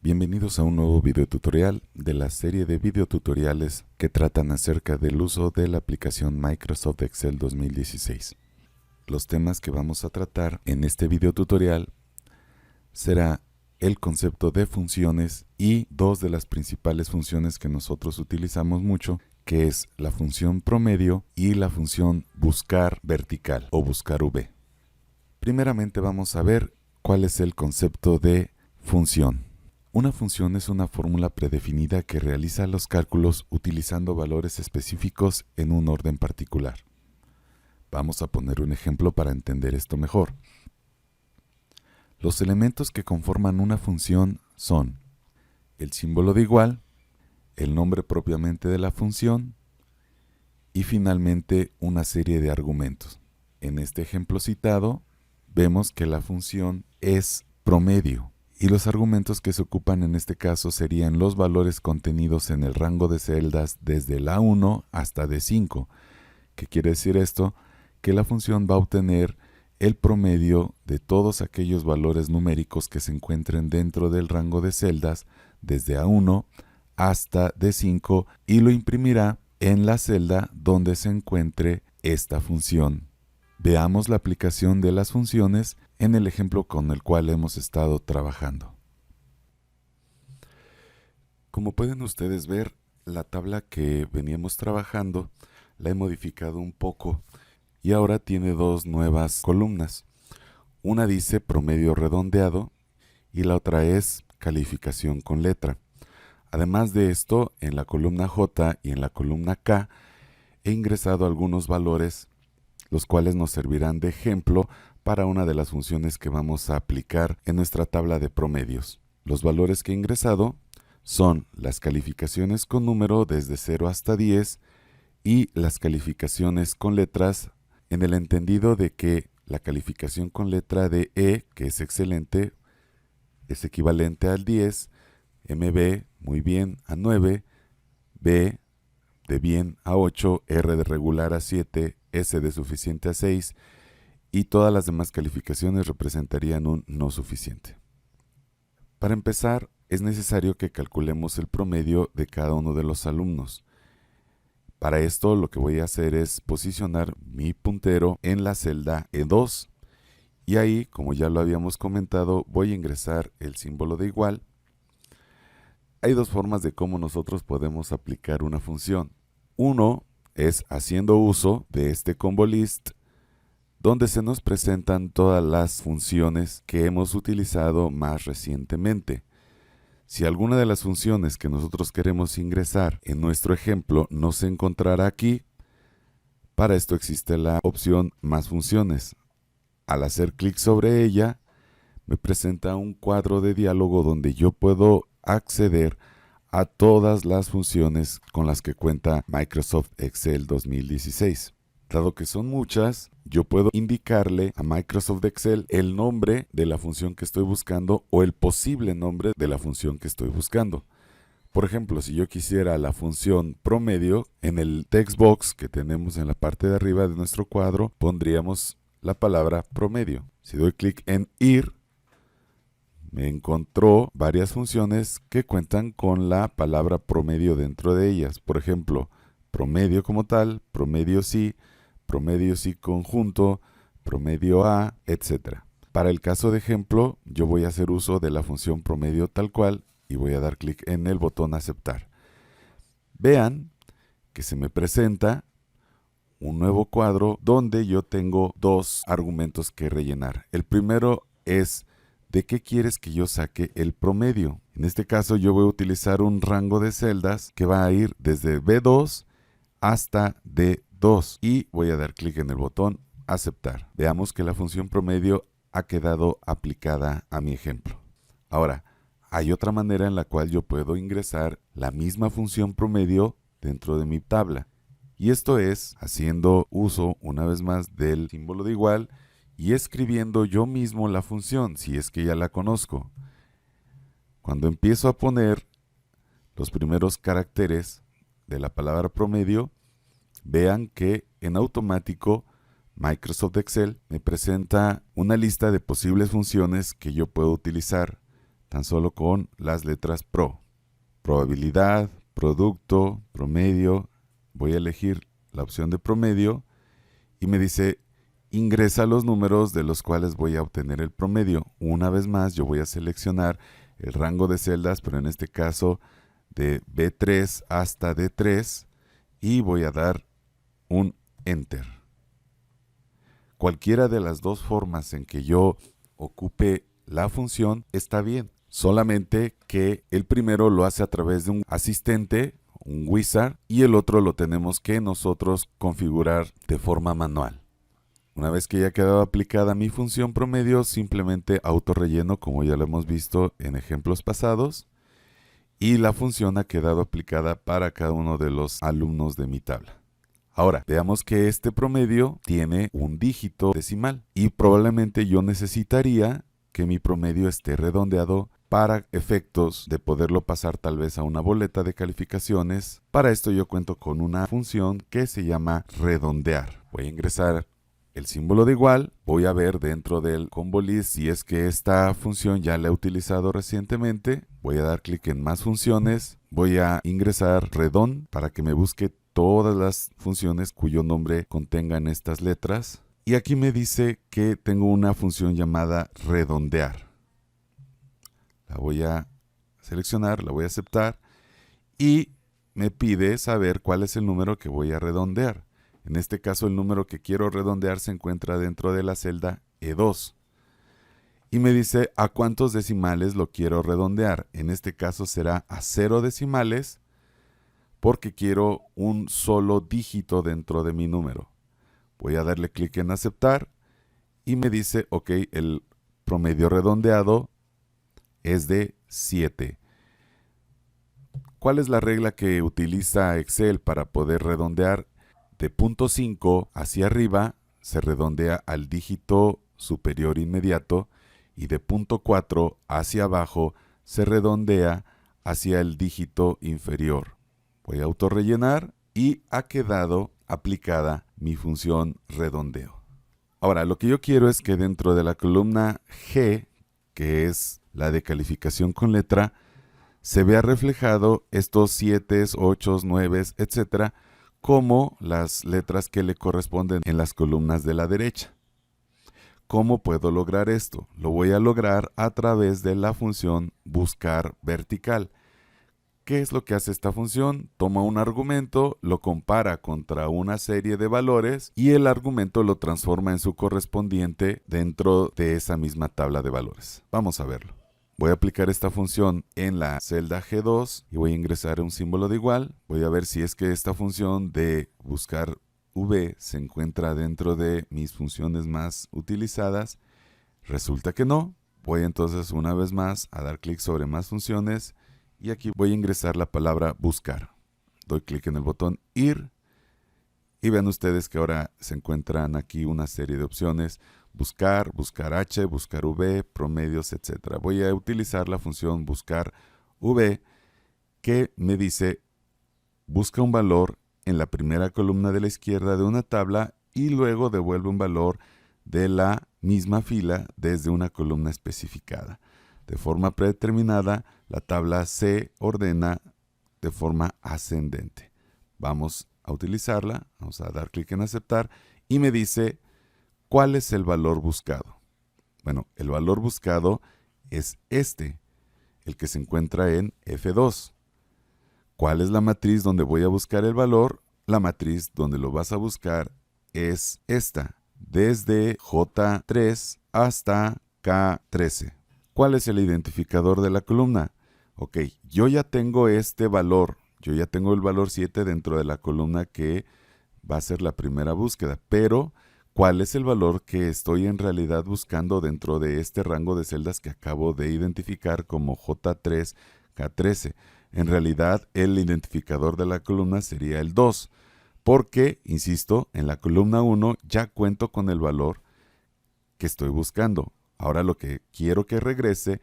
Bienvenidos a un nuevo videotutorial de la serie de videotutoriales que tratan acerca del uso de la aplicación Microsoft Excel 2016. Los temas que vamos a tratar en este videotutorial será el concepto de funciones y dos de las principales funciones que nosotros utilizamos mucho, que es la función promedio y la función buscar vertical o buscar V. Primeramente vamos a ver cuál es el concepto de función. Una función es una fórmula predefinida que realiza los cálculos utilizando valores específicos en un orden particular. Vamos a poner un ejemplo para entender esto mejor. Los elementos que conforman una función son el símbolo de igual, el nombre propiamente de la función y finalmente una serie de argumentos. En este ejemplo citado, vemos que la función es promedio. Y los argumentos que se ocupan en este caso serían los valores contenidos en el rango de celdas desde la A1 hasta D5. ¿Qué quiere decir esto? Que la función va a obtener el promedio de todos aquellos valores numéricos que se encuentren dentro del rango de celdas desde A1 hasta D5 y lo imprimirá en la celda donde se encuentre esta función. Veamos la aplicación de las funciones en el ejemplo con el cual hemos estado trabajando. Como pueden ustedes ver, la tabla que veníamos trabajando la he modificado un poco y ahora tiene dos nuevas columnas. Una dice promedio redondeado y la otra es calificación con letra. Además de esto, en la columna J y en la columna K he ingresado algunos valores los cuales nos servirán de ejemplo para una de las funciones que vamos a aplicar en nuestra tabla de promedios. Los valores que he ingresado son las calificaciones con número desde 0 hasta 10 y las calificaciones con letras en el entendido de que la calificación con letra de E, que es excelente, es equivalente al 10, MB, muy bien, a 9, B, de bien a 8, R de regular a 7, S de suficiente a 6 y todas las demás calificaciones representarían un no suficiente. Para empezar, es necesario que calculemos el promedio de cada uno de los alumnos. Para esto lo que voy a hacer es posicionar mi puntero en la celda E2 y ahí, como ya lo habíamos comentado, voy a ingresar el símbolo de igual. Hay dos formas de cómo nosotros podemos aplicar una función. Uno es haciendo uso de este combo list, donde se nos presentan todas las funciones que hemos utilizado más recientemente. Si alguna de las funciones que nosotros queremos ingresar en nuestro ejemplo no se encontrará aquí, para esto existe la opción más funciones. Al hacer clic sobre ella, me presenta un cuadro de diálogo donde yo puedo acceder a todas las funciones con las que cuenta Microsoft Excel 2016. Dado que son muchas, yo puedo indicarle a Microsoft Excel el nombre de la función que estoy buscando o el posible nombre de la función que estoy buscando. Por ejemplo, si yo quisiera la función promedio, en el text box que tenemos en la parte de arriba de nuestro cuadro, pondríamos la palabra promedio. Si doy clic en ir, me encontró varias funciones que cuentan con la palabra promedio dentro de ellas. Por ejemplo, promedio como tal, promedio sí conjunto, promedio A, etc. Para el caso de ejemplo, yo voy a hacer uso de la función promedio tal cual y voy a dar clic en el botón aceptar. Vean que se me presenta un nuevo cuadro donde yo tengo dos argumentos que rellenar. El primero es ¿de qué quieres que yo saque el promedio? En este caso yo voy a utilizar un rango de celdas que va a ir desde B2 hasta D2 y voy a dar clic en el botón aceptar. Veamos que la función promedio ha quedado aplicada a mi ejemplo. Ahora, hay otra manera en la cual yo puedo ingresar la misma función promedio dentro de mi tabla. Y esto es haciendo uso una vez más del símbolo de igual y escribiendo yo mismo la función, si es que ya la conozco. Cuando empiezo a poner los primeros caracteres de la palabra promedio, vean que en automático Microsoft Excel me presenta una lista de posibles funciones que yo puedo utilizar tan solo con las letras PRO. Probabilidad, producto, promedio. Voy a elegir la opción de promedio y me dice ingresa los números de los cuales voy a obtener el promedio. Una vez más yo voy a seleccionar el rango de celdas, pero en este caso de B3 hasta D3 y voy a dar un Enter. Cualquiera de las dos formas en que yo ocupe la función está bien. Solamente que el primero lo hace a través de un asistente, un wizard, y el otro lo tenemos que nosotros configurar de forma manual. Una vez que ya ha quedado aplicada mi función promedio, simplemente autorrelleno como ya lo hemos visto en ejemplos pasados y la función ha quedado aplicada para cada uno de los alumnos de mi tabla. Ahora, veamos que este promedio tiene un dígito decimal y probablemente yo necesitaría que mi promedio esté redondeado para efectos de poderlo pasar tal vez a una boleta de calificaciones. Para esto yo cuento con una función que se llama redondear. Voy a ingresar el símbolo de igual, voy a ver dentro del combo list si es que esta función ya la he utilizado recientemente. Voy a dar clic en más funciones, voy a ingresar redón para que me busque todas las funciones cuyo nombre contengan estas letras. Y aquí me dice que tengo una función llamada redondear. La voy a seleccionar, la voy a aceptar y me pide saber cuál es el número que voy a redondear. En este caso el número que quiero redondear se encuentra dentro de la celda E2. Y me dice a cuántos decimales lo quiero redondear. En este caso será a 0 decimales porque quiero un solo dígito dentro de mi número. Voy a darle clic en aceptar y me dice, ok, el promedio redondeado es de 7. ¿Cuál es la regla que utiliza Excel para poder redondear? De punto 5 hacia arriba se redondea al dígito superior inmediato y de punto 4 hacia abajo se redondea hacia el dígito inferior. Voy a autorrellenar y ha quedado aplicada mi función redondeo. Ahora, lo que yo quiero es que dentro de la columna G, que es la de calificación con letra, se vea reflejado estos 7, 8, 9, etcétera, como las letras que le corresponden en las columnas de la derecha. ¿Cómo puedo lograr esto? Lo voy a lograr a través de la función buscar vertical. ¿Qué es lo que hace esta función? Toma un argumento, lo compara contra una serie de valores y el argumento lo transforma en su correspondiente dentro de esa misma tabla de valores. Vamos a verlo. Voy a aplicar esta función en la celda G2 y voy a ingresar un símbolo de igual. Voy a ver si es que esta función de buscar V se encuentra dentro de mis funciones más utilizadas. Resulta que no. Voy entonces una vez más a dar clic sobre más funciones y aquí voy a ingresar la palabra buscar. Doy clic en el botón ir y vean ustedes que ahora se encuentran aquí una serie de opciones. Buscar, buscar H, buscar V, promedios, etc. Voy a utilizar la función buscar V que me dice busca un valor en la primera columna de la izquierda de una tabla y luego devuelve un valor de la misma fila desde una columna especificada. De forma predeterminada, la tabla se ordena de forma ascendente. Vamos a utilizarla, vamos a dar clic en aceptar y me dice ¿cuál es el valor buscado? Bueno, el valor buscado es este, el que se encuentra en F2. ¿Cuál es la matriz donde voy a buscar el valor? La matriz donde lo vas a buscar es esta, desde J3 hasta K13. ¿Cuál es el identificador de la columna? Ok, yo ya tengo este valor, yo ya tengo el valor 7 dentro de la columna que va a ser la primera búsqueda, pero ¿cuál es el valor que estoy en realidad buscando dentro de este rango de celdas que acabo de identificar como J3, K13? En realidad, el identificador de la columna sería el 2, porque, insisto, en la columna 1 ya cuento con el valor que estoy buscando. Ahora lo que quiero que regrese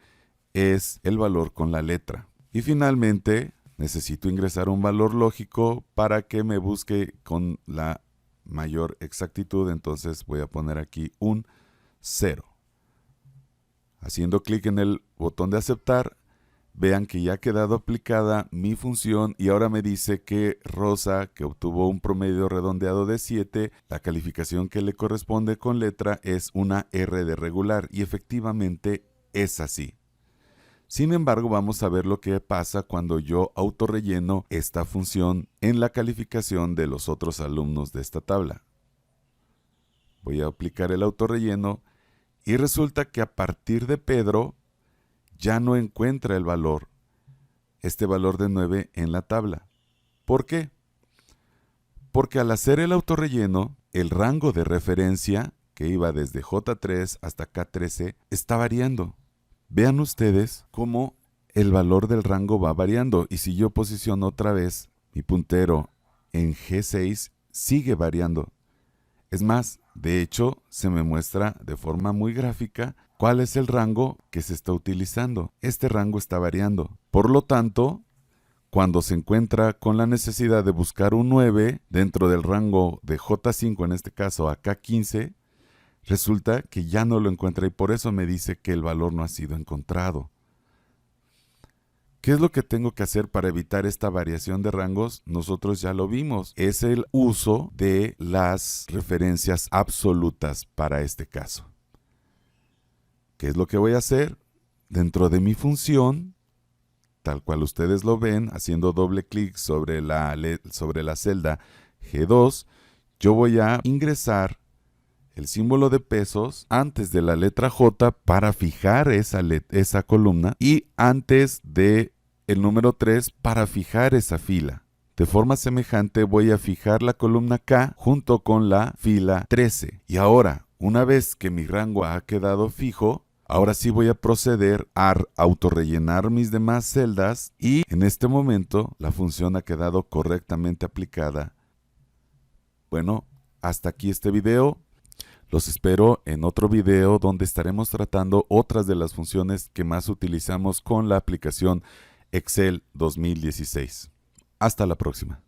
es el valor con la letra. Y finalmente, necesito ingresar un valor lógico para que me busque con la mayor exactitud. Entonces voy a poner aquí un 0. Haciendo clic en el botón de aceptar, vean que ya ha quedado aplicada mi función y ahora me dice que Rosa, que obtuvo un promedio redondeado de 7, la calificación que le corresponde con letra es una R de regular y efectivamente es así. Sin embargo, vamos a ver lo que pasa cuando yo autorrelleno esta función en la calificación de los otros alumnos de esta tabla. Voy a aplicar el autorrelleno y resulta que a partir de Pedro ya no encuentra el valor, este valor de 9 en la tabla. ¿Por qué? Porque al hacer el autorrelleno, el rango de referencia, que iba desde J3 hasta K13, está variando. Vean ustedes cómo el valor del rango va variando. Y si yo posiciono otra vez mi puntero en G6, sigue variando. Es más, de hecho, se me muestra de forma muy gráfica cuál es el rango que se está utilizando. Este rango está variando. Por lo tanto, cuando se encuentra con la necesidad de buscar un 9 dentro del rango de J5, en este caso a K15, resulta que ya no lo encuentra y por eso me dice que el valor no ha sido encontrado. ¿Qué es lo que tengo que hacer para evitar esta variación de rangos? Nosotros ya lo vimos. Es el uso de las referencias absolutas para este caso. ¿Qué es lo que voy a hacer? Dentro de mi función, tal cual ustedes lo ven, haciendo doble clic sobre la celda G2, yo voy a ingresar el símbolo de pesos antes de la letra J para fijar esa columna y antes de el número 3 para fijar esa fila. De forma semejante voy a fijar la columna K junto con la fila 13. Y ahora, una vez que mi rango ha quedado fijo, ahora sí voy a proceder a autorrellenar mis demás celdas y en este momento la función ha quedado correctamente aplicada. Bueno, hasta aquí este video. Los espero en otro video donde estaremos tratando otras de las funciones que más utilizamos con la aplicación Excel 2016. Hasta la próxima.